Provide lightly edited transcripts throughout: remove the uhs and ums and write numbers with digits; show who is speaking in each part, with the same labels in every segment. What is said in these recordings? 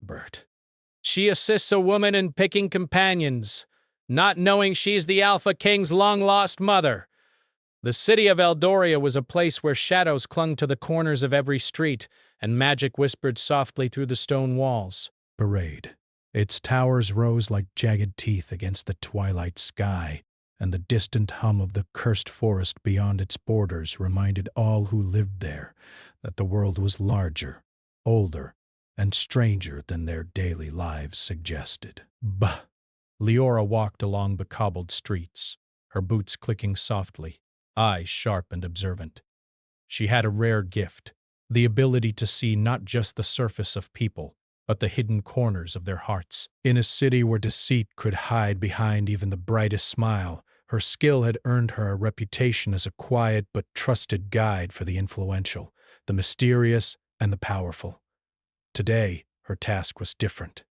Speaker 1: Bert. She assists a woman in picking companions, not knowing she's the Alpha King's long-lost mother. The city of Eldoria was a place where shadows clung to the corners of every street, and magic whispered softly through the stone walls. Parade. Its towers rose like jagged teeth against the twilight sky, and the distant hum of the cursed forest beyond its borders reminded all who lived there that the world was larger, older, and stranger than their daily lives suggested. Bah! Leora walked along the cobbled streets, her boots clicking softly, eyes sharp and observant. She had a rare gift, the ability to see not just the surface of people, but the hidden corners of their hearts. In a city where deceit could hide behind even the brightest smile, her skill had earned her a reputation as a quiet but trusted guide for the influential, the mysterious, and the powerful. Today, her task was different.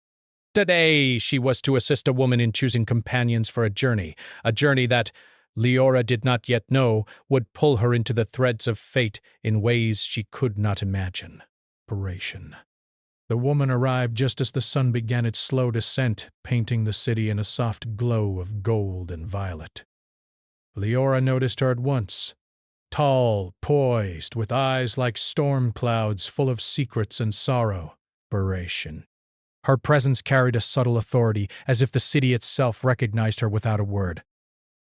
Speaker 1: Today, she was to assist a woman in choosing companions for a journey that, Leora did not yet know, would pull her into the threads of fate in ways she could not imagine. Preparation. The woman arrived just as the sun began its slow descent, painting the city in a soft glow of gold and violet. Leora noticed her at once. Tall, poised, with eyes like storm clouds full of secrets and sorrow. Preparation. Her presence carried a subtle authority, as if the city itself recognized her without a word.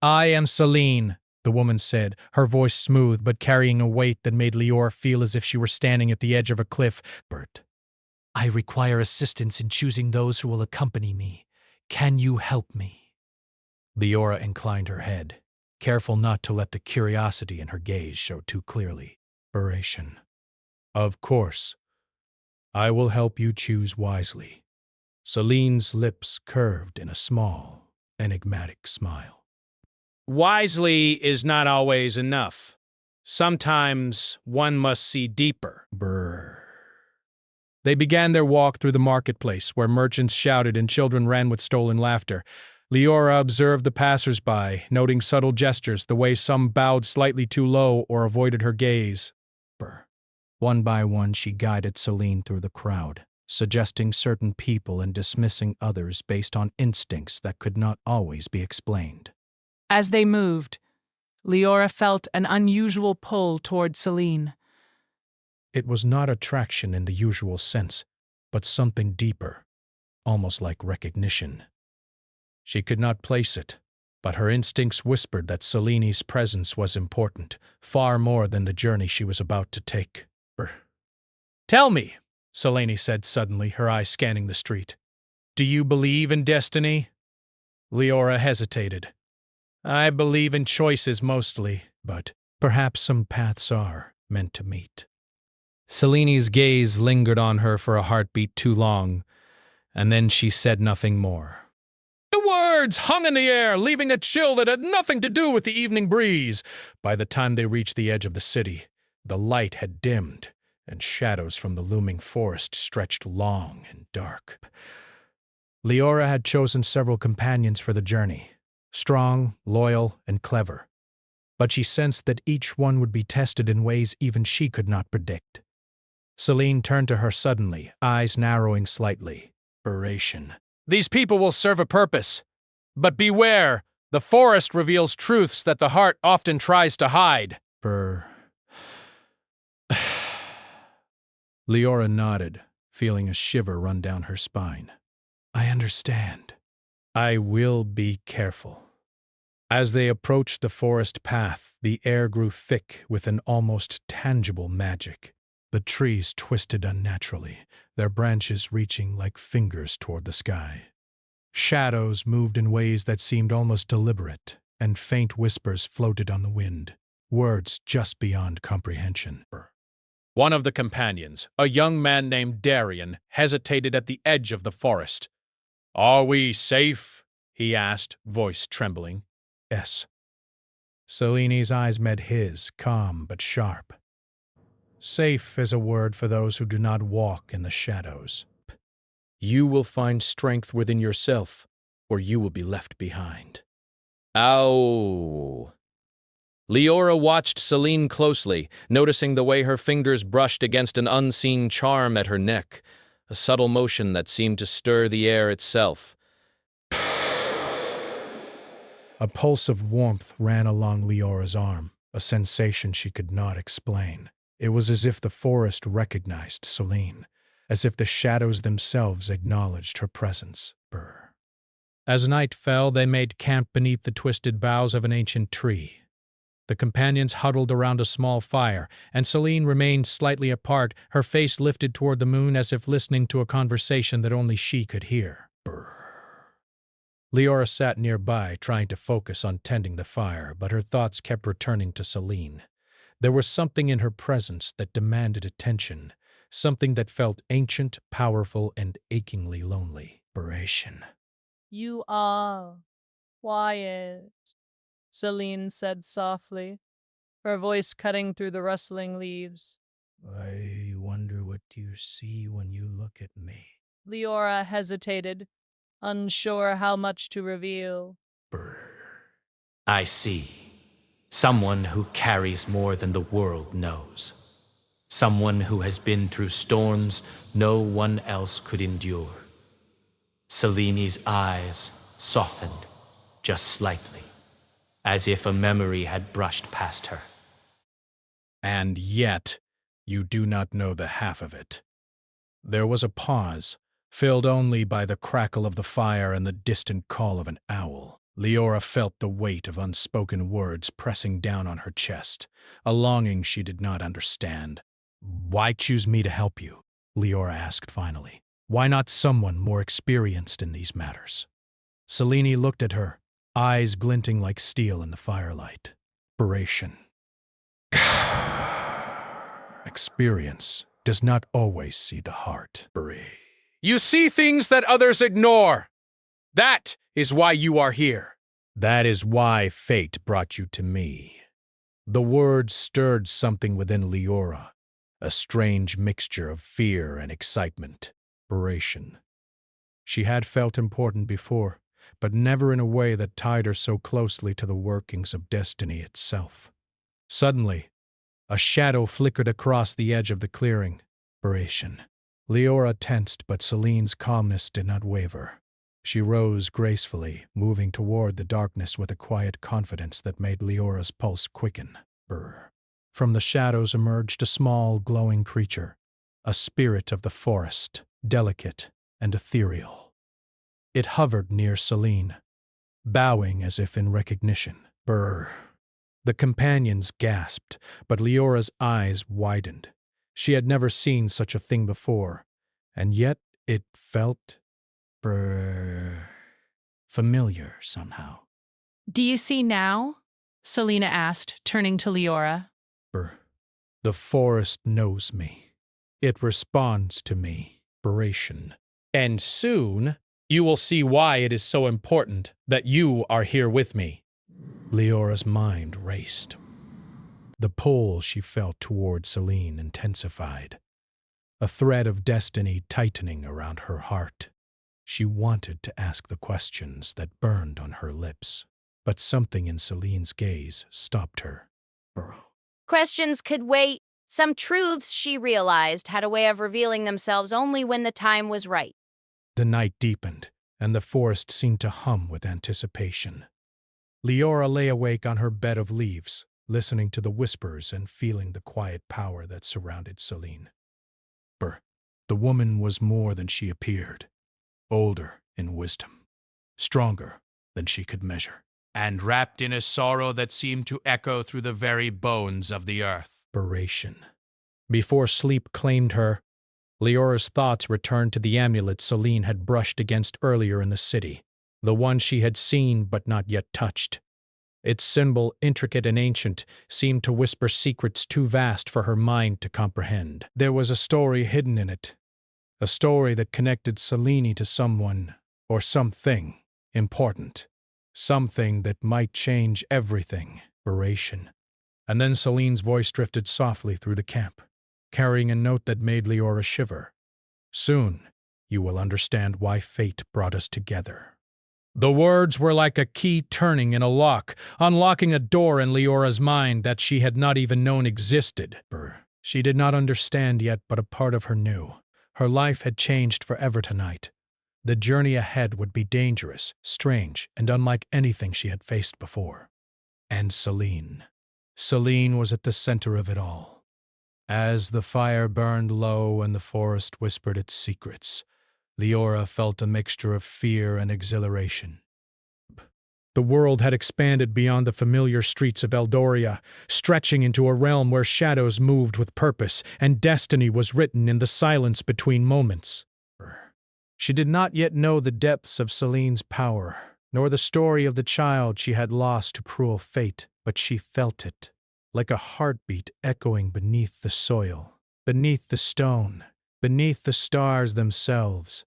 Speaker 1: "I am Celine," the woman said, her voice smooth but carrying a weight that made Leora feel as if she were standing at the edge of a cliff. "Bert, I require assistance in choosing those who will accompany me. Can you help me?" Leora inclined her head, careful not to let the curiosity in her gaze show too clearly. Preparation. "Of course. I will help you choose wisely." Celine's lips curved in a small, enigmatic smile. "Wisely is not always enough. Sometimes one must see deeper." Brrr. They began their walk through the marketplace, where merchants shouted and children ran with stolen laughter. Leora observed the passers-by, noting subtle gestures, the way some bowed slightly too low or avoided her gaze. One by one, she guided Celine through the crowd, suggesting certain people and dismissing others based on instincts that could not always be explained.
Speaker 2: As they moved, Leora felt an unusual pull toward Celine.
Speaker 1: It was not attraction in the usual sense, but something deeper, almost like recognition. She could not place it, but her instincts whispered that Celine's presence was important, far more than the journey she was about to take. "Tell me," Selene said suddenly, her eyes scanning the street. "Do you believe in destiny?" Leora hesitated. "I believe in choices mostly, but perhaps some paths are meant to meet." Celine's gaze lingered on her for a heartbeat too long, and then she said nothing more. The words hung in the air, leaving a chill that had nothing to do with the evening breeze. By the time they reached the edge of the city, the light had dimmed, and shadows from the looming forest stretched long and dark. Leora had chosen several companions for the journey, strong, loyal, and clever. But she sensed that each one would be tested in ways even she could not predict. Celine turned to her suddenly, eyes narrowing slightly. Inspiration. "These people will serve a purpose. But beware, the forest reveals truths that the heart often tries to hide." Leora nodded, feeling a shiver run down her spine. "I understand. I will be careful." As they approached the forest path, the air grew thick with an almost tangible magic. The trees twisted unnaturally, their branches reaching like fingers toward the sky. Shadows moved in ways that seemed almost deliberate, and faint whispers floated on the wind, words just beyond comprehension. One of the companions, a young man named Darian, hesitated at the edge of the forest. "Are we safe?" he asked, voice trembling. "Yes." Celine's eyes met his, calm but sharp. Safe is a word for those who do not walk in the shadows. You will find strength within yourself, or you will be left behind. Ow! Leora watched Celine closely, noticing the way her fingers brushed against an unseen charm at her neck. a subtle motion that seemed to stir the air itself.
Speaker 3: A pulse of warmth ran along Leora's arm, a sensation she could not explain. It was as if the forest recognized Celine, as if the shadows themselves acknowledged her presence. Brr.
Speaker 1: As night fell, they made camp beneath the twisted boughs of an ancient tree. The companions huddled around a small fire, and Celine remained slightly apart, her face lifted toward the moon as if listening to a conversation that only she could hear. Brr. Leora sat nearby, trying to focus on tending the fire, but her thoughts kept returning to Celine. There was something in her presence that demanded attention, something that felt ancient, powerful, and achingly lonely. Inspiration.
Speaker 4: You are quiet, Celine said softly, her voice cutting through the rustling leaves.
Speaker 3: I wonder what you see when you look at me.
Speaker 4: Leora hesitated, unsure how much to reveal.
Speaker 3: Brr.
Speaker 5: I see someone who carries more than the world knows. Someone who has been through storms no one else could endure. Celine's eyes softened just slightly, as if a memory had brushed past her.
Speaker 3: And yet, you do not know the half of it. There was a pause, filled only by the crackle of the fire and the distant call of an owl. Leora felt the weight of unspoken words pressing down on her chest, a longing she did not understand. Why choose me to help you? Leora asked finally. Why not someone more experienced in these matters? Celine looked at her, eyes glinting like steel in the firelight. Inspiration. Experience does not always see the heart.
Speaker 1: You see things that others ignore. That is why you are here.
Speaker 3: That is why fate brought you to me. The words stirred something within Leora, a strange mixture of fear and excitement. Inspiration. She had felt important before, but never in a way that tied her so closely to the workings of destiny itself. Suddenly, a shadow flickered across the edge of the clearing. Inspiration. Leora tensed, but Celine's calmness did not waver. She rose gracefully, moving toward the darkness with a quiet confidence that made Leora's pulse quicken. Brr. From the shadows emerged a small, glowing creature, a spirit of the forest, delicate and ethereal. It hovered near Celine, bowing as if in recognition. Brr. The companions gasped, but Leora's eyes widened. She had never seen such a thing before, and yet it felt familiar somehow.
Speaker 2: Do you see now? Selena asked, turning to Leora.
Speaker 3: The forest knows me. It responds to me. Inspiration.
Speaker 1: And soon, you will see why it is so important that you are here with me.
Speaker 3: Leora's mind raced. The pull she felt toward Celine intensified, a thread of destiny tightening around her heart. She wanted to ask the questions that burned on her lips, but something in Celine's gaze stopped her.
Speaker 6: Questions could wait. Some truths, she realized, had a way of revealing themselves only when the time was right.
Speaker 3: The night deepened, and the forest seemed to hum with anticipation. Leora lay awake on her bed of leaves, listening to the whispers and feeling the quiet power that surrounded Celine. The woman was more than she appeared, older in wisdom, stronger than she could measure,
Speaker 5: And wrapped in a sorrow that seemed to echo through the very bones of the earth.
Speaker 3: Inspiration. Before sleep claimed her, Leora's thoughts returned to the amulet Celine had brushed against earlier in the city, the one she had seen but not yet touched. Its symbol, intricate and ancient, seemed to whisper secrets too vast for her mind to comprehend. There was a story hidden in it, a story that connected Celine to someone or something important, something that might change everything. Inspiration. And then Celine's voice drifted softly through the camp, carrying a note that made Leora shiver. Soon, you will understand why fate brought us together. The words were like a key turning in a lock, unlocking a door in Leora's mind that she had not even known existed. She did not understand yet, but a part of her knew. Her life had changed forever tonight. The journey ahead would be dangerous, strange, and unlike anything she had faced before. And Celine. Celine was at the center of it all. As the fire burned low and the forest whispered its secrets, Leora felt a mixture of fear and exhilaration. The world had expanded beyond the familiar streets of Eldoria, stretching into a realm where shadows moved with purpose and destiny was written in the silence between moments. She did not yet know the depths of Celine's power, nor the story of the child she had lost to cruel fate, but she felt it, like a heartbeat echoing beneath the soil, beneath the stone, beneath the stars themselves.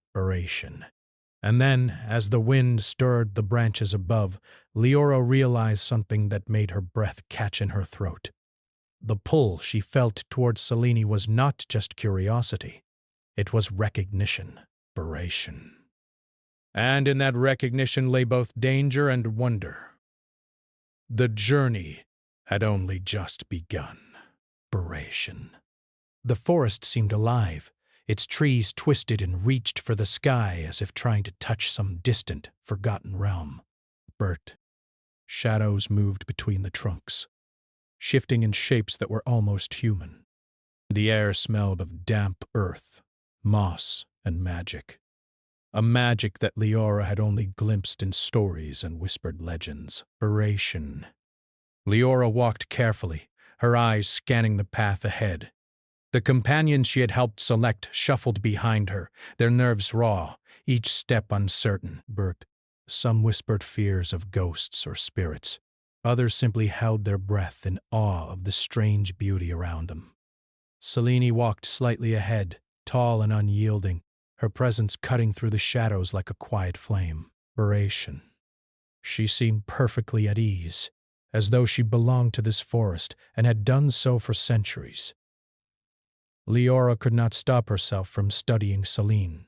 Speaker 3: And then, as the wind stirred the branches above, Leora realized something that made her breath catch in her throat. The pull she felt towards Celine was not just curiosity. It was recognition. And in that recognition lay both danger and wonder. The journey had only just begun. The forest seemed alive. Its trees twisted and reached for the sky as if trying to touch some distant, forgotten realm. Shadows moved between the trunks, shifting in shapes that were almost human. The air smelled of damp earth, moss, and magic. A magic that Leora had only glimpsed in stories and whispered legends. Leora walked carefully, her eyes scanning the path ahead. The companions she had helped select shuffled behind her, their nerves raw, each step uncertain. Some whispered fears of ghosts or spirits. Others simply held their breath in awe of the strange beauty around them. Celine walked slightly ahead, tall and unyielding, her presence cutting through the shadows like a quiet flame. She seemed perfectly at ease, as though she belonged to this forest and had done so for centuries. Leora could not stop herself from studying Celine.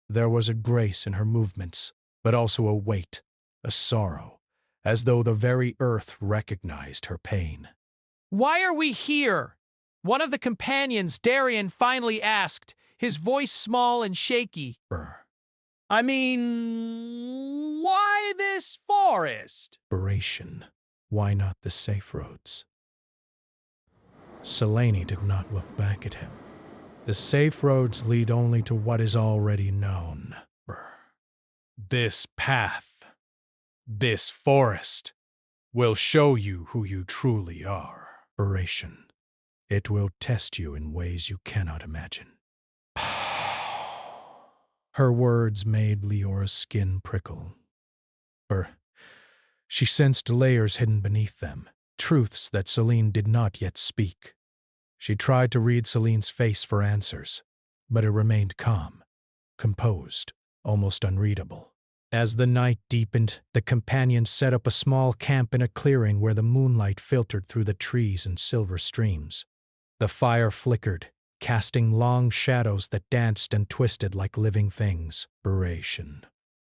Speaker 3: There was a grace in her movements, but also a weight, a sorrow, as though the very earth recognized her pain.
Speaker 2: "Why are we here?" One of the companions, Darian, finally asked, his voice small and shaky.
Speaker 1: I mean, why this forest?
Speaker 3: Why not the safe roads? Celine did not look back at him. The safe roads lead only to what is already known. This path, this forest, will show you who you truly are. It will test you in ways you cannot imagine. Her words made Leora's skin prickle. She sensed layers hidden beneath them, truths that Celine did not yet speak. She tried to read Celine's face for answers, but it remained calm, composed, almost unreadable. As the night deepened, the companions set up a small camp in a clearing where the moonlight filtered through the trees in silver streams. The fire flickered, casting long shadows that danced and twisted like living things.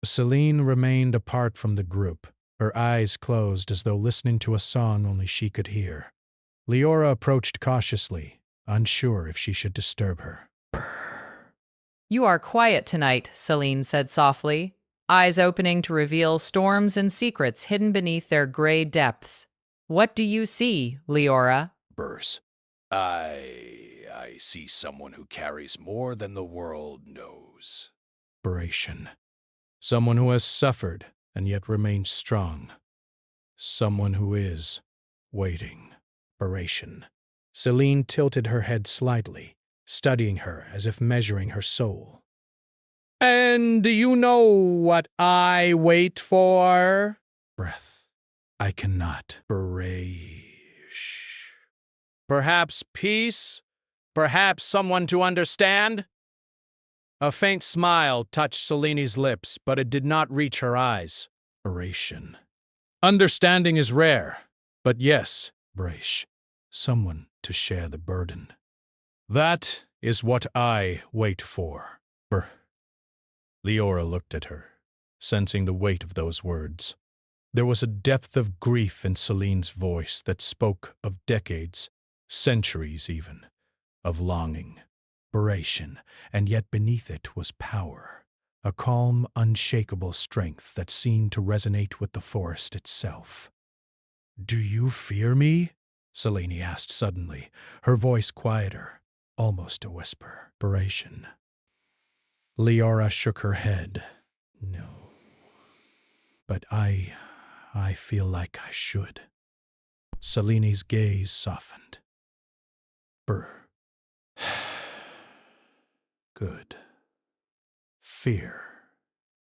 Speaker 3: Celine remained apart from the group, her eyes closed as though listening to a song only she could hear. Leora approached cautiously, unsure if she should disturb her.
Speaker 7: "You are quiet tonight," Celine said softly, eyes opening to reveal storms and secrets hidden beneath their gray depths. "What do you see, Leora?"
Speaker 3: I see someone who carries more than the world knows. Someone who has suffered and yet remains strong. Someone who is waiting. Celine tilted her head slightly, studying her as if measuring her soul.
Speaker 1: And do you know what I wait for?
Speaker 3: I cannot.
Speaker 1: Perhaps peace? Perhaps someone to understand? A faint smile touched Celine's lips, but it did not reach her eyes. Understanding is rare, but yes,
Speaker 3: someone to share the burden.
Speaker 1: that is what I wait for.
Speaker 3: Leora looked at her, sensing the weight of those words. There was a depth of grief in Celine's voice that spoke of decades, centuries even, of longing. Aberration, and yet beneath it was power, a calm, unshakable strength that seemed to resonate with the forest itself. "Do you fear me?" Selene asked suddenly, her voice quieter, almost a whisper. Aberration. Leora shook her head. "No. But I feel like I should." Selene's gaze softened. Good. Fear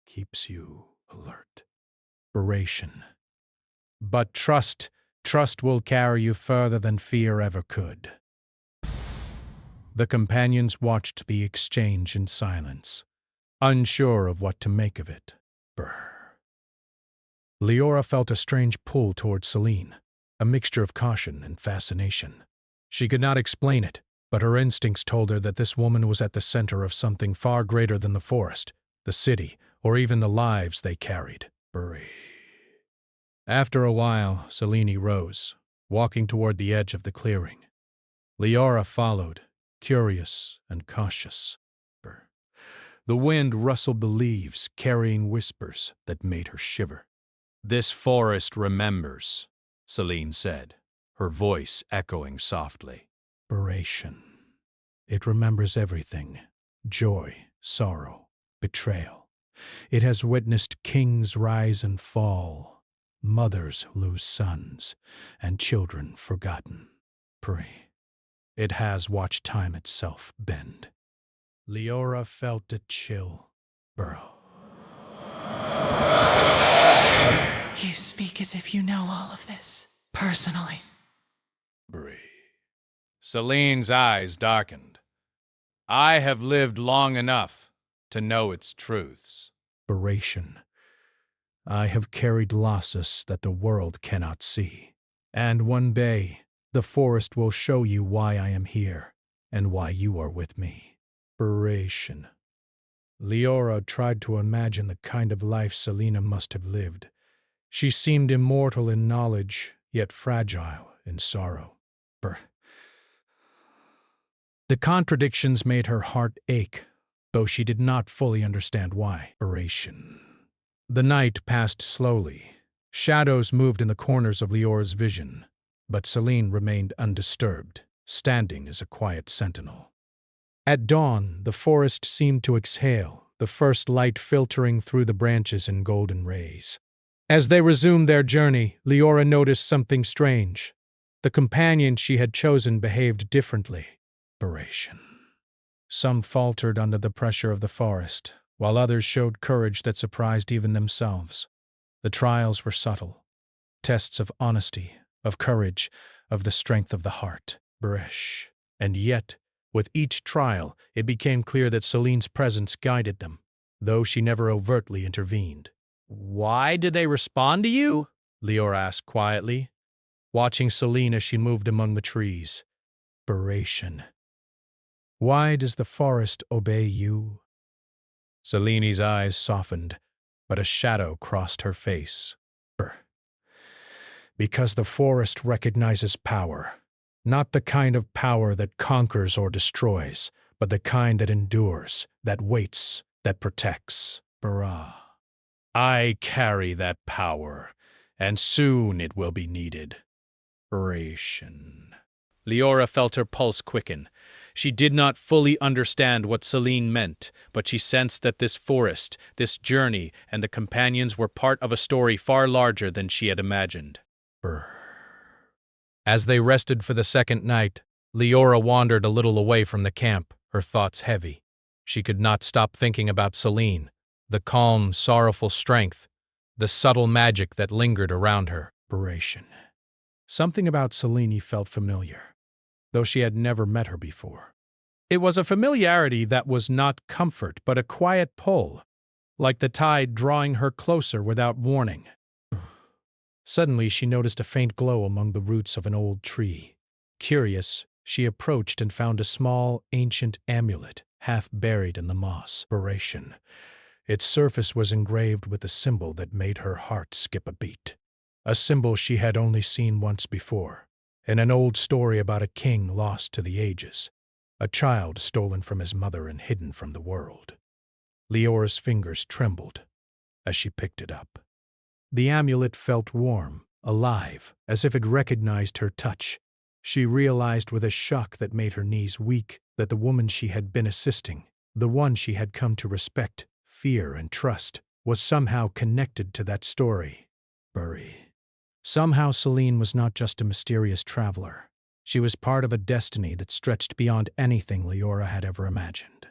Speaker 3: keeps you alert. Aberration. But trust will carry you further than fear ever could. The companions watched the exchange in silence, unsure of what to make of it. Leora felt a strange pull toward Selene, a mixture of caution and fascination. She could not explain it, but her instincts told her that this woman was at the center of something far greater than the forest, the city, or even the lives they carried. After a while, Selene rose, walking toward the edge of the clearing. Leora followed, curious and cautious. The wind rustled the leaves, carrying whispers that made her shiver. "This forest remembers," Selene said, her voice echoing softly. Aberration. It remembers everything: joy, sorrow, betrayal. It has witnessed kings rise and fall, mothers lose sons, and children forgotten. It has watched time itself bend. Leora felt a chill burrow.
Speaker 2: You speak as if you know all of this, personally.
Speaker 3: Selene's eyes darkened. "I have lived long enough to know its truths." Aberration. I have carried losses that the world cannot see. And one day, the forest will show you why I am here, and why you are with me. Aberration. Leora tried to imagine the kind of life Selena must have lived. She seemed immortal in knowledge, yet fragile in sorrow. The contradictions made her heart ache, though she did not fully understand why. Aberration. The night passed slowly. Shadows moved in the corners of Leora's vision, but Selene remained undisturbed, standing as a quiet sentinel. At dawn, the forest seemed to exhale, the first light filtering through the branches in golden rays. As they resumed their journey, Leora noticed something strange. The companions she had chosen behaved differently. Aberration. Some faltered under the pressure of the forest, while others showed courage that surprised even themselves. The trials were subtle, tests of honesty, of courage, of the strength of the heart. And yet, with each trial, it became clear that Selene's presence guided them, though she never overtly intervened. "Why did they respond to you?" Leora asked quietly, watching Selene as she moved among the trees. Aberration. Why does the forest obey you? Selene's eyes softened, but a shadow crossed her face. Because the forest recognizes power, not the kind of power that conquers or destroys, but the kind that endures, that waits, that protects. I carry that power, and soon it will be needed. Leora felt her pulse quicken. She did not fully understand what Selene meant, but she sensed that this forest, this journey, and the companions were part of a story far larger than she had imagined. As they rested for the second night, Leora wandered a little away from the camp, her thoughts heavy. She could not stop thinking about Selene, the calm, sorrowful strength, the subtle magic that lingered around her. Something about Selene felt familiar, though she had never met her before. It was a familiarity that was not comfort, but a quiet pull, like the tide drawing her closer without warning. Suddenly, she noticed a faint glow among the roots of an old tree. Curious, she approached and found a small, ancient amulet, half buried in the moss. Its surface was engraved with a symbol that made her heart skip a beat. A symbol she had only seen once before, in an old story about a king lost to the ages. a child stolen from his mother and hidden from the world. Leora's fingers trembled as she picked it up. The amulet felt warm, alive, as if it recognized her touch. She realized with a shock that made her knees weak that the woman she had been assisting, the one she had come to respect, fear, and trust, was somehow connected to that story. Bury. Somehow Celine was not just a mysterious traveler. She was part of a destiny that stretched beyond anything Leora had ever imagined.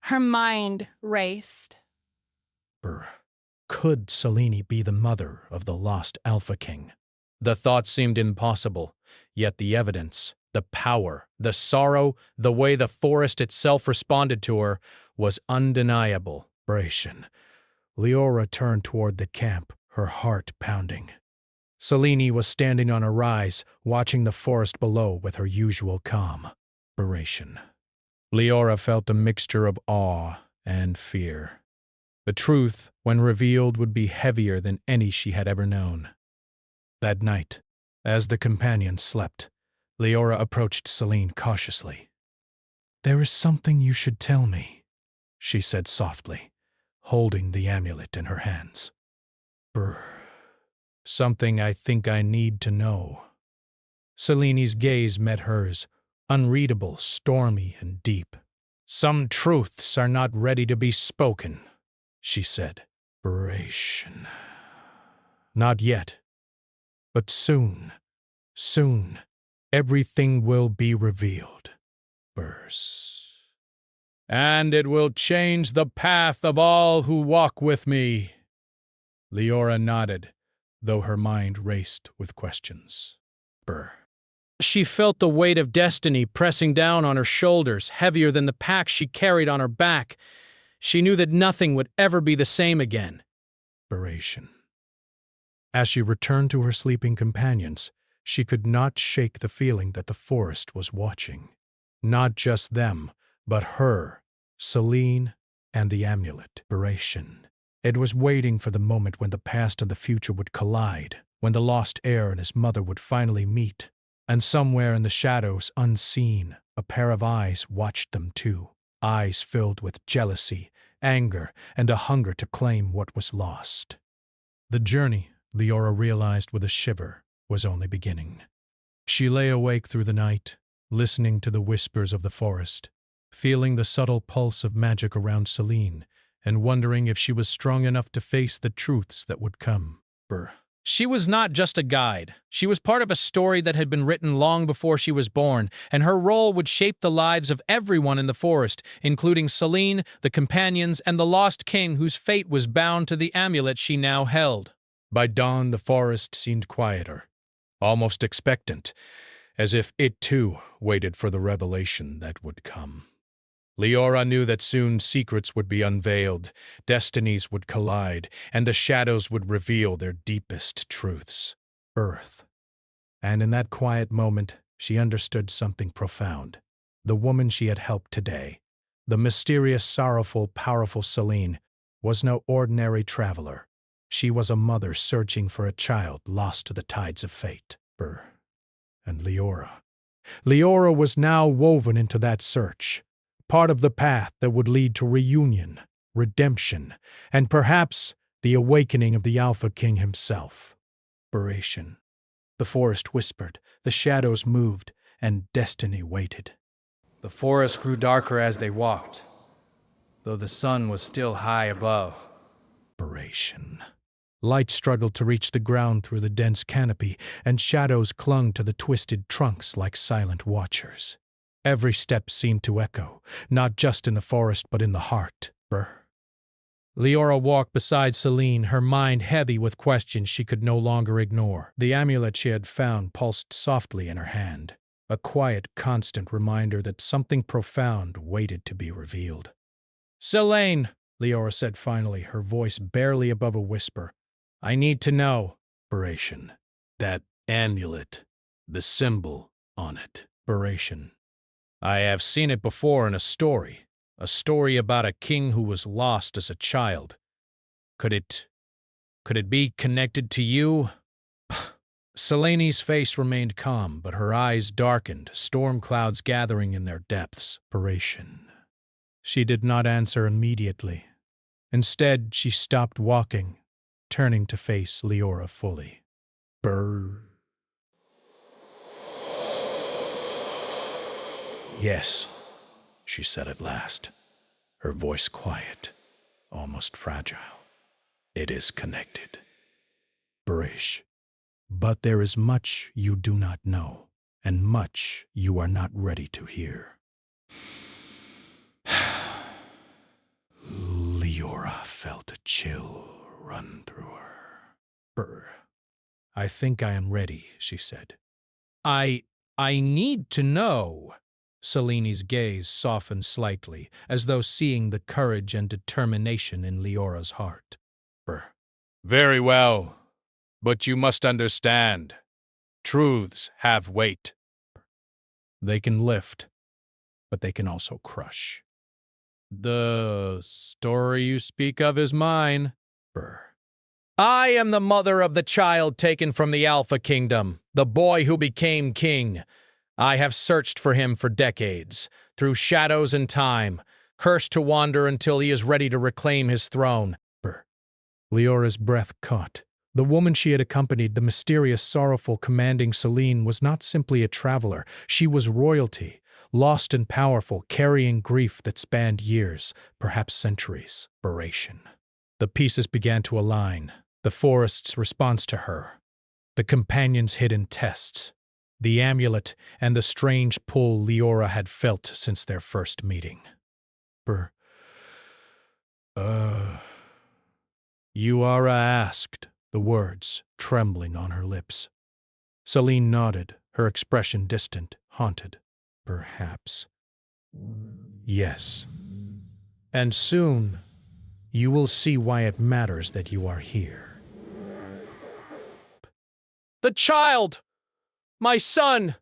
Speaker 8: Her mind raced.
Speaker 3: Could Selene be the mother of the lost Alpha King?
Speaker 1: The thought seemed impossible, yet the evidence, the power, the sorrow, the way the forest itself responded to her was undeniable.
Speaker 3: Leora turned toward the camp, her heart pounding. Selene was standing on a rise, watching the forest below with her usual calm. Leora felt a mixture of awe and fear. The truth, when revealed, would be heavier than any she had ever known. That night, as the companions slept, Leora approached Selene cautiously. "There is something you should tell me," she said softly, holding the amulet in her hands. Something I think I need to know." Selene's gaze met hers, unreadable, stormy, and deep. "Some truths are not ready to be spoken," she said. "Not yet. But soon, everything will be revealed." "And it will change the path of all who walk with me." Leora nodded, though her mind raced with questions.
Speaker 1: She felt the weight of destiny pressing down on her shoulders, heavier than the pack she carried on her back. She knew that nothing would ever be the same again.
Speaker 3: As she returned to her sleeping companions, she could not shake the feeling that the forest was watching. Not just them, but her, Selene, and the amulet. It was waiting for the moment when the past and the future would collide, when the lost heir and his mother would finally meet. And somewhere in the shadows, unseen, a pair of eyes watched them too. Eyes filled with jealousy, anger, and a hunger to claim what was lost. The journey, Leora realized with a shiver, was only beginning. She lay awake through the night, listening to the whispers of the forest, feeling the subtle pulse of magic around Selene, and wondering if she was strong enough to face the truths that would come.
Speaker 1: She was not just a guide. She was part of a story that had been written long before she was born, and her role would shape the lives of everyone in the forest, including Selene, the companions, and the lost king whose fate was bound to the amulet she now held.
Speaker 3: By dawn, the forest seemed quieter, almost expectant, as if it too waited for the revelation that would come. Leora knew that soon secrets would be unveiled, destinies would collide, and the shadows would reveal their deepest truths. And in that quiet moment, she understood something profound. The woman she had helped today, the mysterious, sorrowful, powerful Selene, was no ordinary traveler. She was a mother searching for a child lost to the tides of fate. And Leora. Leora was now woven into that search, part of the path that would lead to reunion, redemption, and perhaps the awakening of the Alpha King himself. The forest whispered, the shadows moved, and destiny waited.
Speaker 1: The forest grew darker as they walked, though the sun was still high above.
Speaker 3: Light struggled to reach the ground through the dense canopy, and shadows clung to the twisted trunks like silent watchers. Every step seemed to echo, not just in the forest but in the heart.
Speaker 1: Leora walked beside Selene, her mind heavy with questions she could no longer ignore.
Speaker 3: The amulet she had found pulsed softly in her hand, a quiet, constant reminder that something profound waited to be revealed.
Speaker 1: "Selene,"
Speaker 3: Leora said finally, her voice barely above a whisper,
Speaker 1: "I need to know."
Speaker 3: That amulet, the symbol on it.
Speaker 1: I have seen it before in a story about a king who was lost as a child. Could it be connected to you?
Speaker 3: Seleni's face remained calm, but her eyes darkened, storm clouds gathering in their depths. Operation. She did not answer immediately. Instead, she stopped walking, turning to face Leora fully. Brr. Yes, she said at last, her voice quiet, almost fragile. It is connected. Barish. But there is much you do not know, and much you are not ready to hear. Leora felt a chill run through her. Brr. I think I am ready, she said. I need to know. Seleni's gaze softened slightly, as though seeing the courage and determination in Leora's heart. Brr. Very well, but you must understand. Truths have weight. They can lift, but they can also crush. The story you speak of is mine. Brr. I am the mother of the child taken from the Alpha Kingdom, the boy who became king. I have searched for him for decades, through shadows and time, cursed to wander until he is ready to reclaim his throne. Brr. Leora's breath caught. The woman she had accompanied, the mysterious, sorrowful, commanding Selene, was not simply a traveler. She was royalty, lost and powerful, carrying grief that spanned years, perhaps centuries. Duration. The pieces began to align. The forest's response to her, the companion's hidden tests, the amulet, and the strange pull Leora had felt since their first meeting. Leora asked, the words trembling on her lips. Selene nodded, her expression distant, haunted. Perhaps. Yes. And soon, you will see why it matters that you are here.
Speaker 2: The child! My son!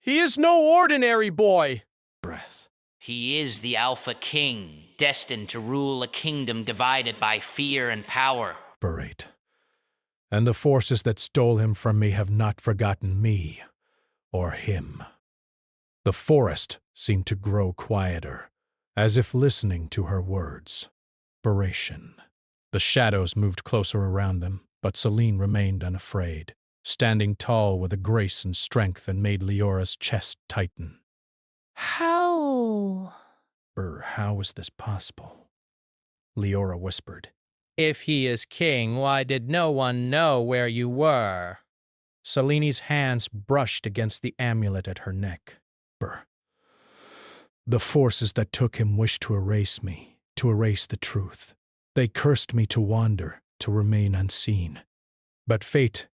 Speaker 2: He is no ordinary boy!
Speaker 3: Breath.
Speaker 9: He is the Alpha King, destined to rule a kingdom divided by fear and power.
Speaker 3: Berate. And the forces that stole him from me have not forgotten me, or him. The forest seemed to grow quieter, as if listening to her words. Inspiration. The shadows moved closer around them, but Selene remained unafraid, standing tall with a grace and strength that made Leora's chest tighten.
Speaker 8: How?
Speaker 3: How is this possible? Leora whispered.
Speaker 1: If he is king, why did no one know where you were?
Speaker 3: Selene's hands brushed against the amulet at her neck. The forces that took him wished to erase me, to erase the truth. They cursed me to wander, to remain unseen. But fate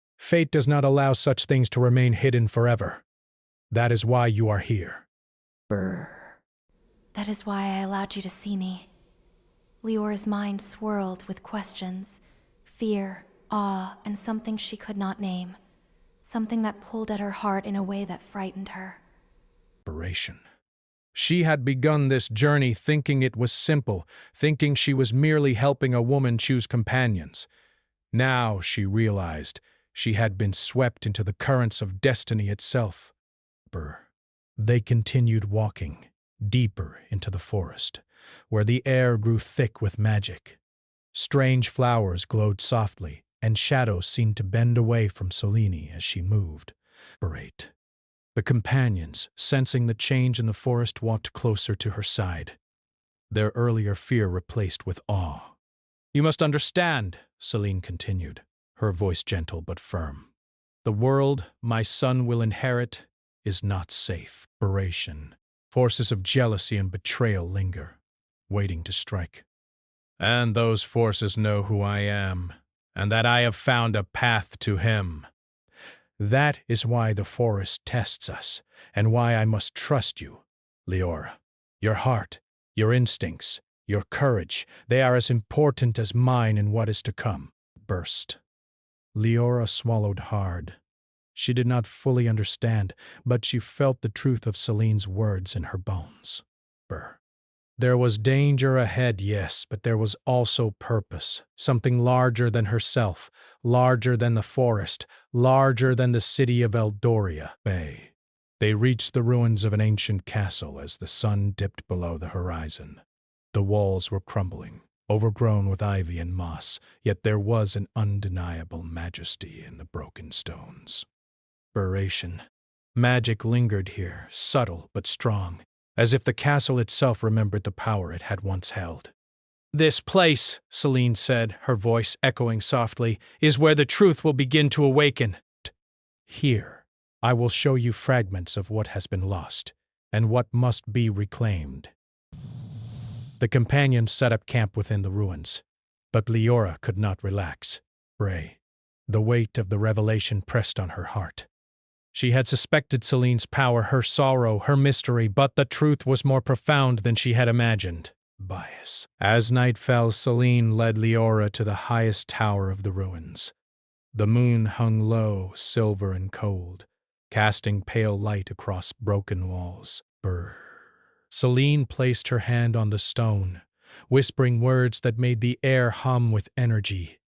Speaker 3: does not allow such things to remain hidden forever. That is why you are here.
Speaker 10: That is why I allowed you to see me. Leora's mind swirled with questions, fear, awe, and something she could not name. Something that pulled at her heart in a way that frightened her.
Speaker 3: She had begun this journey thinking it was simple, thinking she was merely helping a woman choose companions. Now she realized she had been swept into the currents of destiny itself. They continued walking, deeper into the forest, where the air grew thick with magic. Strange flowers glowed softly, and shadows seemed to bend away from Selene as she moved. The companions, sensing the change in the forest, walked closer to her side, their earlier fear replaced with awe. You must understand, Selene continued, her voice gentle but firm. The world my son will inherit is not safe. Forces of jealousy and betrayal linger, waiting to strike. And those forces know who I am, and that I have found a path to him. That is why the forest tests us, and why I must trust you, Leora. Your heart, your instincts, your courage, they are as important as mine in what is to come. Leora swallowed hard. She did not fully understand, but she felt the truth of Selene's words in her bones. There was danger ahead, yes, but there was also purpose, something larger than herself, larger than the forest, larger than the city of Eldoria Bay. They reached the ruins of an ancient castle as the sun dipped below the horizon. The walls were crumbling, overgrown with ivy and moss, yet there was an undeniable majesty in the broken stones. Inspiration. Magic lingered here, subtle but strong, as if the castle itself remembered the power it had once held. "This place," Celine said, her voice echoing softly, "is where the truth will begin to awaken. Here, I will show you fragments of what has been lost, and what must be reclaimed." The companions set up camp within the ruins, but Leora could not relax. Pray. The weight of the revelation pressed on her heart. She had suspected Celine's power, her sorrow, her mystery, but the truth was more profound than she had imagined. Bias. As night fell, Celine led Leora to the highest tower of the ruins. The moon hung low, silver and cold, casting pale light across broken walls. Brr. Celine placed her hand on the stone, whispering words that made the air hum with energy.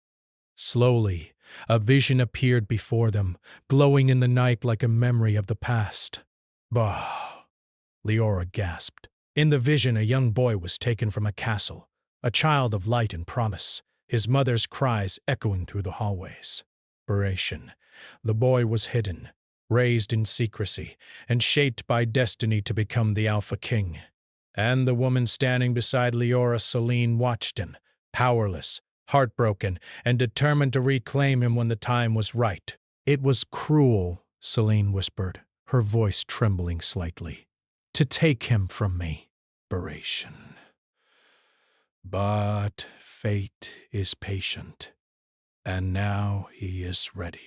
Speaker 3: Slowly, a vision appeared before them, glowing in the night like a memory of the past. Bah! Leora gasped. In the vision, a young boy was taken from a castle, a child of light and promise, his mother's cries echoing through the hallways. Inspiration. The boy was hidden, raised in secrecy, and shaped by destiny to become the Alpha King. And the woman standing beside Leora, Celine, watched him, powerless, heartbroken, and determined to reclaim him when the time was right. "It was cruel," Celine whispered, her voice trembling slightly, "to take him from me." Inspiration. But fate is patient, and now he is ready.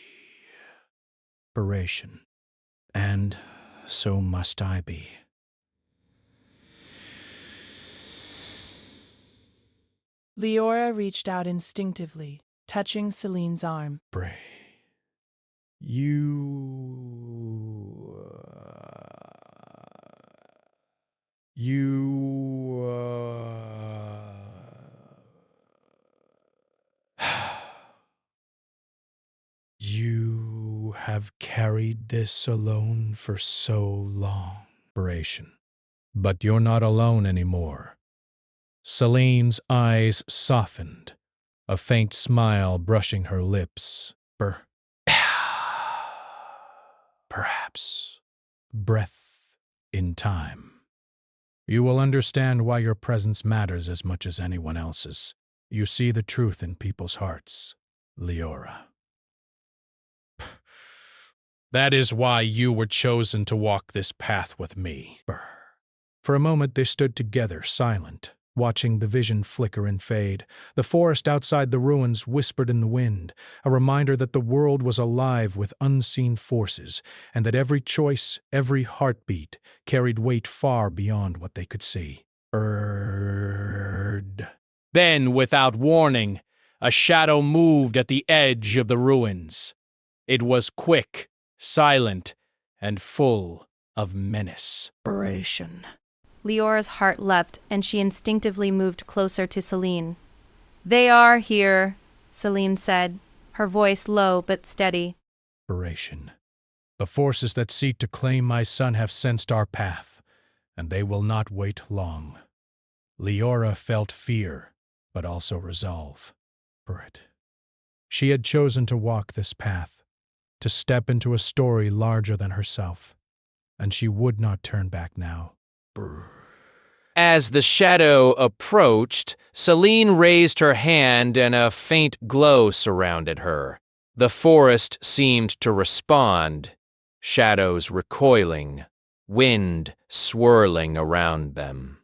Speaker 3: Inspiration. And so must I be.
Speaker 2: Leora reached out instinctively, touching Celine's arm.
Speaker 3: Pray. You have carried this alone for so long. Inspiration. But you're not alone anymore. Celine's eyes softened, a faint smile brushing her lips. Perhaps. Breath in time. You will understand why your presence matters as much as anyone else's. You see the truth in people's hearts, Leora. That is why you were chosen to walk this path with me. For a moment they stood together, silent, watching the vision flicker and fade. The forest outside the ruins whispered in the wind, a reminder that the world was alive with unseen forces, and that every choice, every heartbeat, carried weight far beyond what they could see. Then, without warning, a shadow moved at the edge of the ruins. It was quick, silent, and full of menace.
Speaker 6: Leora's heart leapt, and she instinctively moved closer to Celine. "They are here," Celine said, her voice low but steady.
Speaker 3: The forces that seek to claim my son have sensed our path, and they will not wait long. Leora felt fear, but also resolve for it. She had chosen to walk this path, to step into a story larger than herself, and she would not turn back now.
Speaker 5: As the shadow approached, Celine raised her hand and a faint glow surrounded her. The forest seemed to respond, shadows recoiling, wind swirling around them.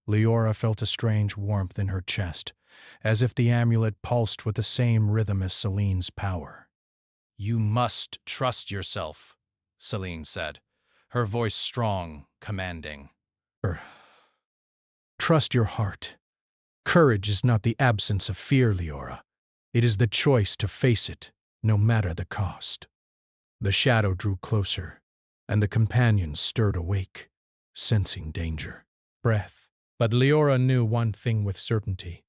Speaker 3: Leora felt a strange warmth in her chest, as if the amulet pulsed with the same rhythm as Celine's power.
Speaker 1: "You must trust yourself," Celine said, her voice strong, commanding.
Speaker 3: Trust your heart. Courage is not the absence of fear, Leora. It is the choice to face it, no matter the cost. The shadow drew closer, and the companions stirred awake, sensing danger. Breath, But Leora knew one thing with certainty.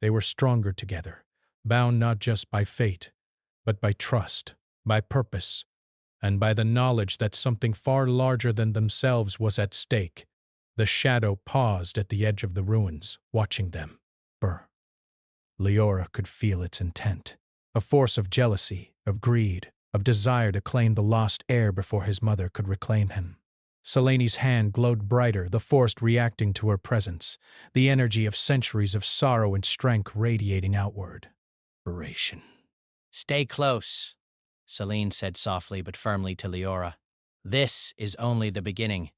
Speaker 3: They were stronger together, bound not just by fate, but by trust, by purpose, and by the knowledge that something far larger than themselves was at stake. The shadow paused at the edge of the ruins, watching them. Brr. Leora could feel its intent, a force of jealousy, of greed, of desire to claim the lost heir before his mother could reclaim him. Seleni's hand glowed brighter, the force reacting to her presence, the energy of centuries of sorrow and strength radiating outward. Inspiration.
Speaker 1: Stay close, Selene said softly but firmly to Leora. This is only the beginning.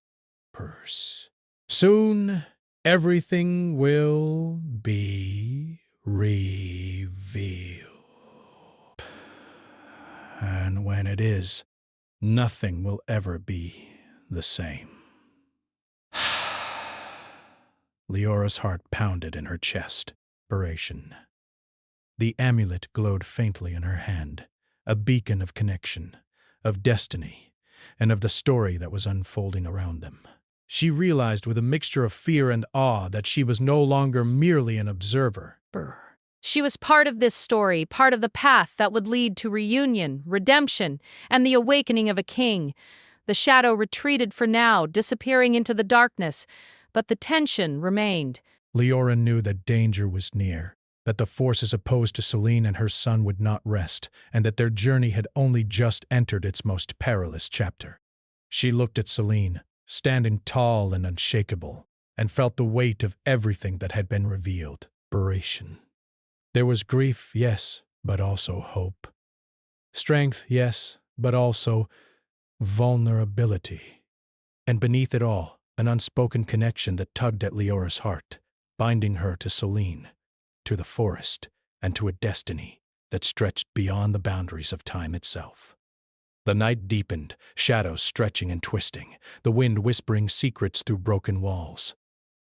Speaker 3: Purse. Soon, everything will be revealed. And when it is, nothing will ever be the same. Leora's heart pounded in her chest. Inspiration. The amulet glowed faintly in her hand, a beacon of connection, of destiny, and of the story that was unfolding around them. She realized with a mixture of fear and awe that she was no longer merely an observer.
Speaker 6: She was part of this story, part of the path that would lead to reunion, redemption, and the awakening of a king. The shadow retreated for now, disappearing into the darkness, but the tension remained.
Speaker 3: Leora knew that danger was near, that the forces opposed to Selene and her son would not rest, and that their journey had only just entered its most perilous chapter. She looked at Selene, standing tall and unshakable, and felt the weight of everything that had been revealed. Inspiration. There was grief, yes, but also hope. Strength, yes, but also vulnerability. And beneath it all, an unspoken connection that tugged at Leora's heart, binding her to Selene, to the forest, and to a destiny that stretched beyond the boundaries of time itself. The night deepened, shadows stretching and twisting, the wind whispering secrets through broken walls.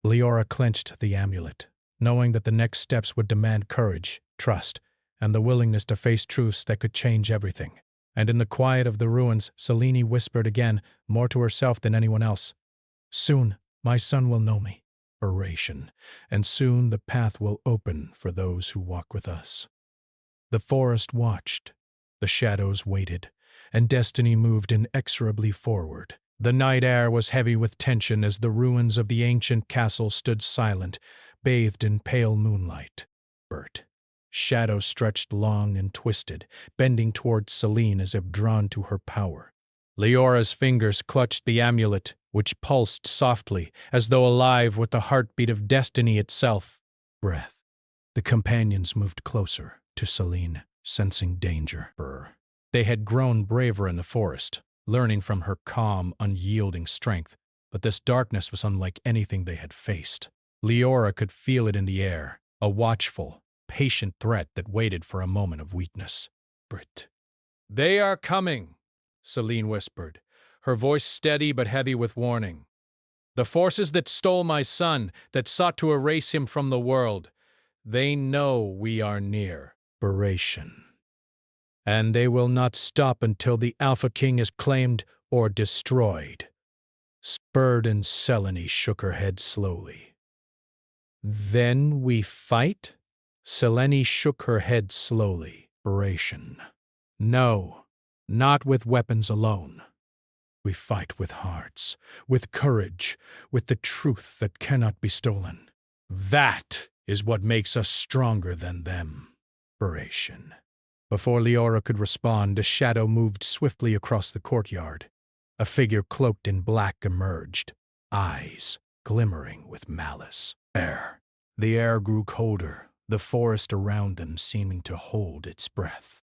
Speaker 3: Leora clenched the amulet, knowing that the next steps would demand courage, trust, and the willingness to face truths that could change everything. And in the quiet of the ruins, Selene whispered again, more to herself than anyone else, "Soon, my son will know me. Inspiration. And soon the path will open for those who walk with us." The forest watched, the shadows waited, and destiny moved inexorably forward. The night air was heavy with tension as the ruins of the ancient castle stood silent, bathed in pale moonlight. Shadows stretched long and twisted, bending towards Selene as if drawn to her power. Leora's fingers clutched the amulet, which pulsed softly, as though alive with the heartbeat of destiny itself. Breath. The companions moved closer to Selene, sensing danger. They had grown braver in the forest, learning from her calm, unyielding strength, but this darkness was unlike anything they had faced. Leora could feel it in the air, a watchful, patient threat that waited for a moment of weakness.
Speaker 1: They are coming, Selene whispered, her voice steady but heavy with warning. The forces that stole my son, that sought to erase him from the world, they know we are near.
Speaker 3: Inspiration. And they will not stop until the Alpha King is claimed or destroyed. Spurred and Selene shook her head slowly. Then we fight? Selene shook her head slowly. Inspiration. No, not with weapons alone. We fight with hearts, with courage, with the truth that cannot be stolen. That is what makes us stronger than them. Inspiration. Before Leora could respond, a shadow moved swiftly across the courtyard. A figure cloaked in black emerged, eyes glimmering with malice. The air grew colder, the forest around them seeming to hold its breath.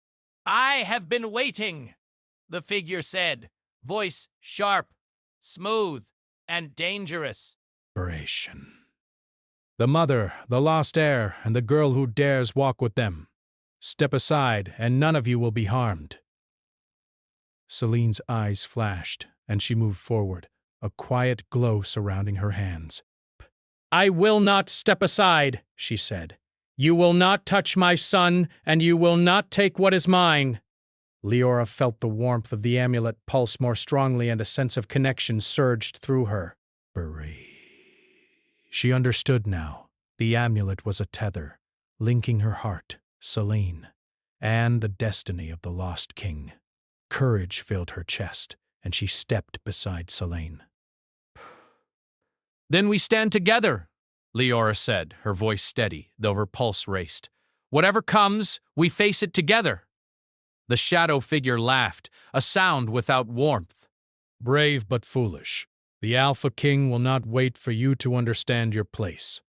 Speaker 2: I have been waiting, the figure said, voice sharp, smooth, and dangerous.
Speaker 3: Inspiration. The mother, the lost heir, and the girl who dares walk with them. Step aside, and none of you will be harmed. Selene's eyes flashed, and she moved forward, a quiet glow surrounding her hands.
Speaker 1: I will not step aside, she said. You will not touch my son, and you will not take what is mine.
Speaker 3: Leora felt the warmth of the amulet pulse more strongly, and a sense of connection surged through her. She understood now. The amulet was a tether, linking her heart, Selene, and the destiny of the lost king. Courage filled her chest, and she stepped beside Selene.
Speaker 1: Then we stand together, Leora said, her voice steady, though her pulse raced. Whatever comes, we face it together. The shadow figure laughed, a sound without warmth.
Speaker 3: Brave but foolish. The Alpha King will not wait for you to understand your place.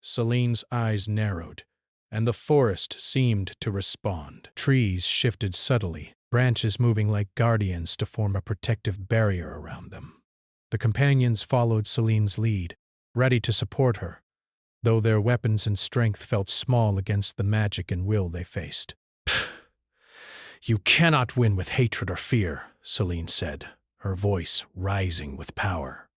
Speaker 3: Selene's eyes narrowed, and the forest seemed to respond. Trees shifted subtly, branches moving like guardians to form a protective barrier around them. The companions followed Selene's lead, ready to support her, though their weapons and strength felt small against the magic and will they faced. You cannot win with hatred or fear, Selene said, her voice rising with power.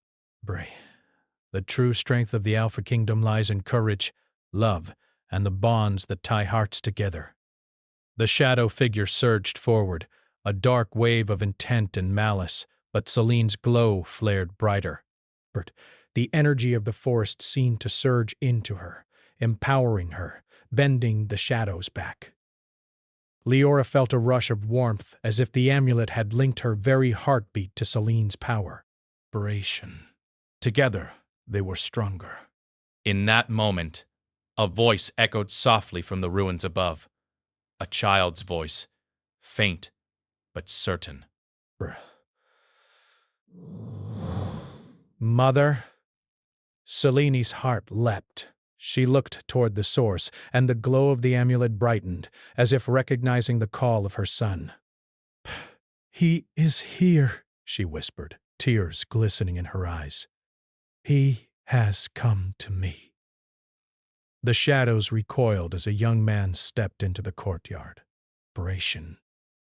Speaker 3: The true strength of the Alpha Kingdom lies in courage, love, and the bonds that tie hearts together. The shadow figure surged forward, a dark wave of intent and malice, but Selene's glow flared brighter. The energy of the forest seemed to surge into her, empowering her, bending the shadows back. Leora felt a rush of warmth, as if the amulet had linked her very heartbeat to Selene's power. Together, they were stronger.
Speaker 1: In that moment, a voice echoed softly from the ruins above. A child's voice, faint but certain.
Speaker 3: Mother? Selene's heart leapt. She looked toward the source, and the glow of the amulet brightened, as if recognizing the call of her son. He is here, she whispered, tears glistening in her eyes. He has come to me. The shadows recoiled as a young man stepped into the courtyard.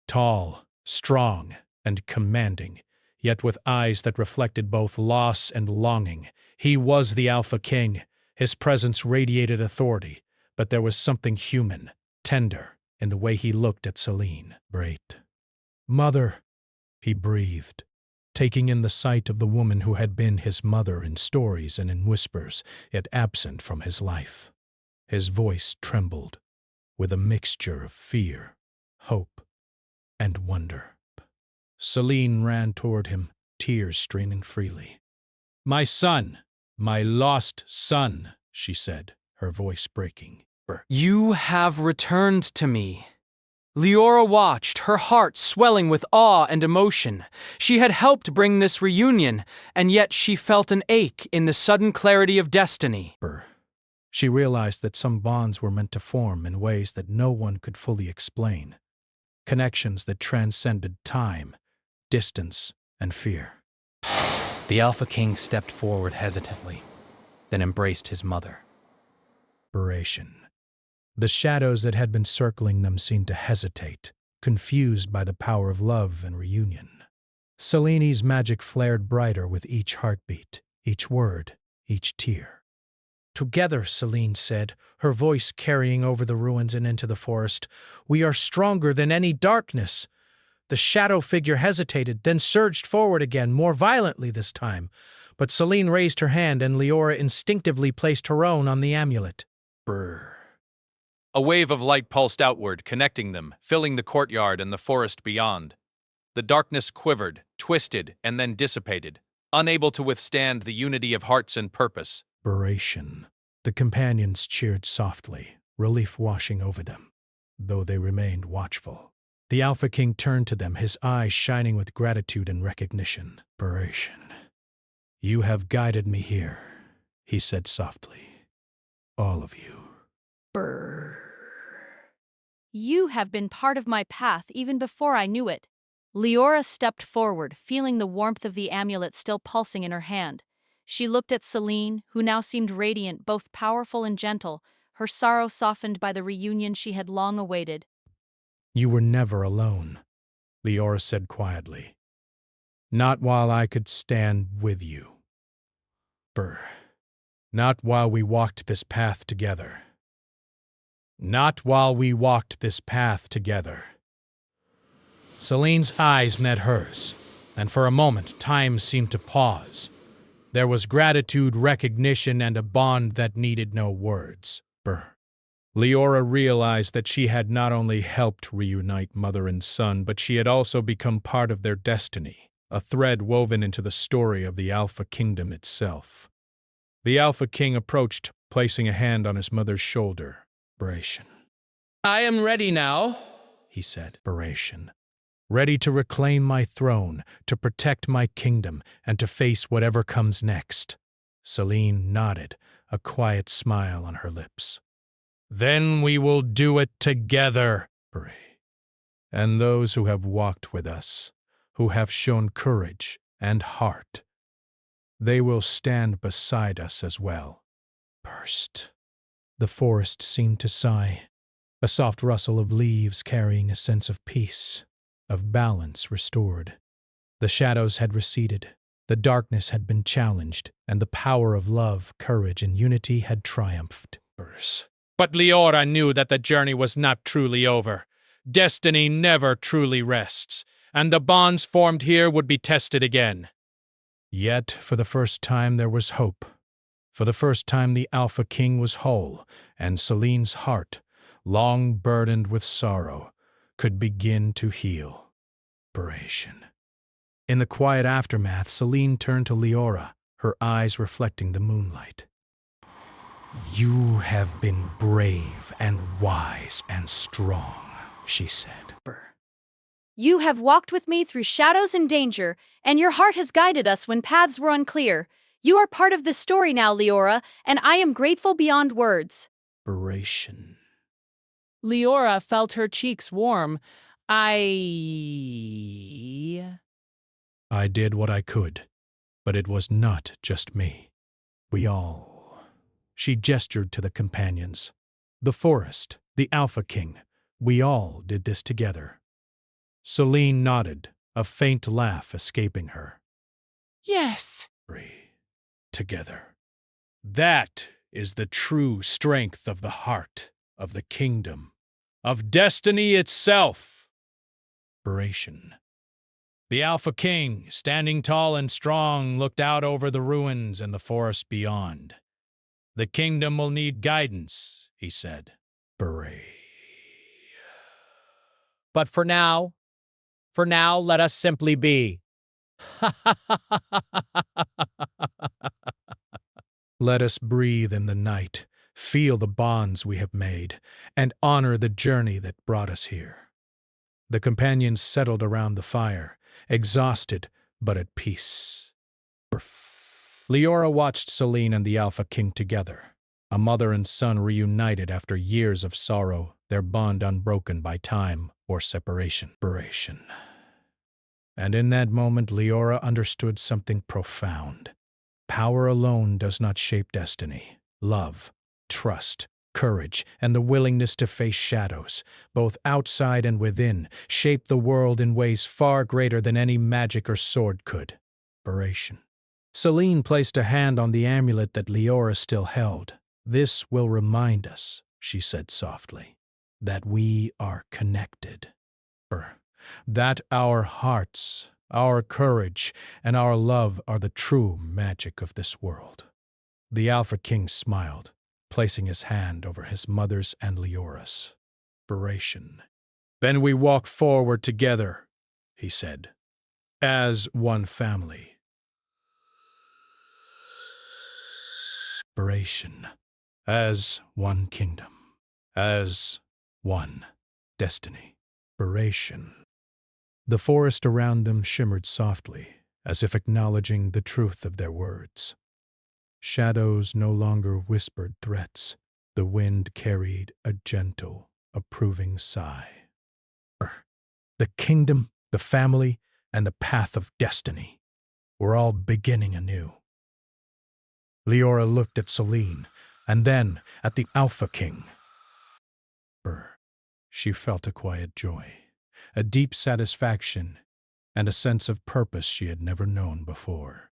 Speaker 3: Tall, strong, and commanding, yet with eyes that reflected both loss and longing. He was the Alpha King. His presence radiated authority, but there was something human, tender, in the way he looked at Selene. Mother, he breathed, taking in the sight of the woman who had been his mother in stories and in whispers, yet absent from his life. His voice trembled, with a mixture of fear, hope, and wonder. Selene ran toward him, tears streaming freely. My son! My lost son, she said, her voice breaking.
Speaker 2: You have returned to me. Leora watched, her heart swelling with awe and emotion. She had helped bring this reunion, and yet she felt an ache in the sudden clarity of destiny.
Speaker 3: She realized that some bonds were meant to form in ways that no one could fully explain. Connections that transcended time, distance, and fear.
Speaker 11: The Alpha King stepped forward hesitantly, then embraced his mother.
Speaker 3: The shadows that had been circling them seemed to hesitate, confused by the power of love and reunion. Selene's magic flared brighter with each heartbeat, each word, each tear. Together, Selene said, her voice carrying over the ruins and into the forest, we are stronger than any darkness. The shadow figure hesitated, then surged forward again, more violently this time. But Selene raised her hand, and Leora instinctively placed her own on the amulet.
Speaker 1: A wave of light pulsed outward, connecting them, filling the courtyard and the forest beyond. The darkness quivered, twisted, and then dissipated, unable to withstand the unity of hearts and purpose.
Speaker 3: The companions cheered softly, relief washing over them, though they remained watchful. The Alpha King turned to them, his eyes shining with gratitude and recognition. You have guided me here, he said softly. All of you.
Speaker 6: You have been part of my path even before I knew it. Leora stepped forward, feeling the warmth of the amulet still pulsing in her hand. She looked at Selene, who now seemed radiant, both powerful and gentle, her sorrow softened by the reunion she had long awaited.
Speaker 3: You were never alone, Leora said quietly. Not while I could stand with you. Not while we walked this path together. Not while we walked this path together. Selene's eyes met hers, and for a moment time seemed to pause. There was gratitude, recognition, and a bond that needed no words. Leora realized that she had not only helped reunite mother and son, but she had also become part of their destiny, a thread woven into the story of the Alpha Kingdom itself. The Alpha King approached, placing a hand on his mother's shoulder.
Speaker 2: I am ready now,
Speaker 3: he said. Ready to reclaim my throne, to protect my kingdom, and to face whatever comes next. Selene nodded, a quiet smile on her lips. Then we will do it together, and those who have walked with us, who have shown courage and heart, they will stand beside us as well. The forest seemed to sigh, a soft rustle of leaves carrying a sense of peace, of balance restored. The shadows had receded, the darkness had been challenged, and the power of love, courage, and unity had triumphed.
Speaker 1: But Leora knew that the journey was not truly over. Destiny never truly rests, and the bonds formed here would be tested again.
Speaker 3: Yet, for the first time, there was hope. For the first time, the Alpha King was whole, and Selene's heart, long burdened with sorrow, could begin to heal. In the quiet aftermath, Selene turned to Leora, her eyes reflecting the moonlight. You have been brave and wise and strong, she said.
Speaker 10: You have walked with me through shadows and danger, and your heart has guided us when paths were unclear. You are part of this story now, Leora, and I am grateful beyond words.
Speaker 4: Leora felt her cheeks warm.
Speaker 3: I did what I could, but it was not just me. We all... She gestured to the companions. The forest, the Alpha King, we all did this together. Selene nodded, a faint laugh escaping her.
Speaker 8: Yes.
Speaker 3: Together. That is the true strength of the heart, of the kingdom, of destiny itself. The Alpha King, standing tall and strong, looked out over the ruins and the forest beyond. The kingdom will need guidance, he said.
Speaker 1: But for now, let us simply be.
Speaker 3: Let us breathe in the night, feel the bonds we have made, and honor the journey that brought us here. The companions settled around the fire, exhausted but at peace.
Speaker 1: Leora watched Selene and the Alpha King together, a mother and son reunited after years of sorrow, their bond unbroken by time or separation.
Speaker 3: And in that moment, Leora understood something profound. Power alone does not shape destiny. Love, trust, courage, and the willingness to face shadows, both outside and within, shape the world in ways far greater than any magic or sword could. Selene placed a hand on the amulet that Leora still held. This will remind us, she said softly, that we are connected. That our hearts, our courage, and our love are the true magic of this world. The Alpha King smiled, placing his hand over his mother's and Leora's. Then we walk forward together, he said, as one family. As one kingdom, as one destiny. The forest around them shimmered softly, as if acknowledging the truth of their words. Shadows no longer whispered threats. The wind carried a gentle, approving sigh. The kingdom, the family, and the path of destiny were all beginning anew. Leora looked at Selene, and then at the Alpha King. She felt a quiet joy, a deep satisfaction, and a sense of purpose she had never known before.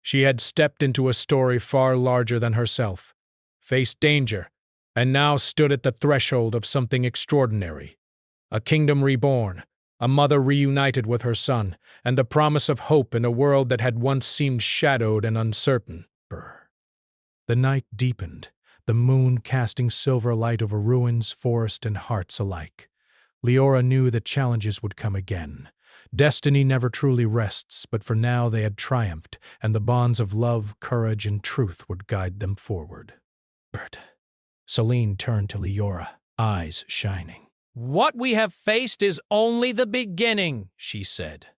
Speaker 3: She had stepped into a story far larger than herself, faced danger, and now stood at the threshold of something extraordinary. A kingdom reborn,
Speaker 1: a mother reunited with her son, and the promise of hope in a world that had once seemed shadowed and uncertain.
Speaker 3: The night deepened, the moon casting silver light over ruins, forest, and hearts alike. Leora knew that challenges would come again. Destiny never truly rests, but for now they had triumphed, and the bonds of love, courage, and truth would guide them forward. Celine turned to Leora, eyes shining.
Speaker 1: "What we have faced is only the beginning," she said.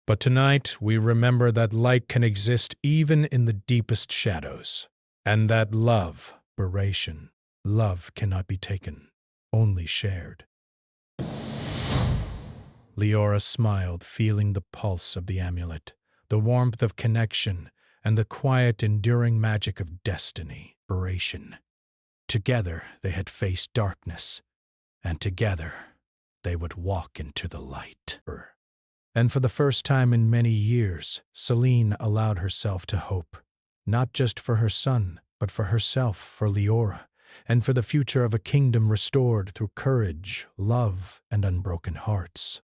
Speaker 3: But tonight we remember that light can exist even in the deepest shadows, and that love cannot be taken, only shared. Leora smiled, feeling the pulse of the amulet, the warmth of connection, and the quiet, enduring magic of destiny. Together they had faced darkness, and together they would walk into the light. And for the first time in many years, Celine allowed herself to hope, not just for her son, but for herself, for Leora, and for the future of a kingdom restored through courage, love, and unbroken hearts.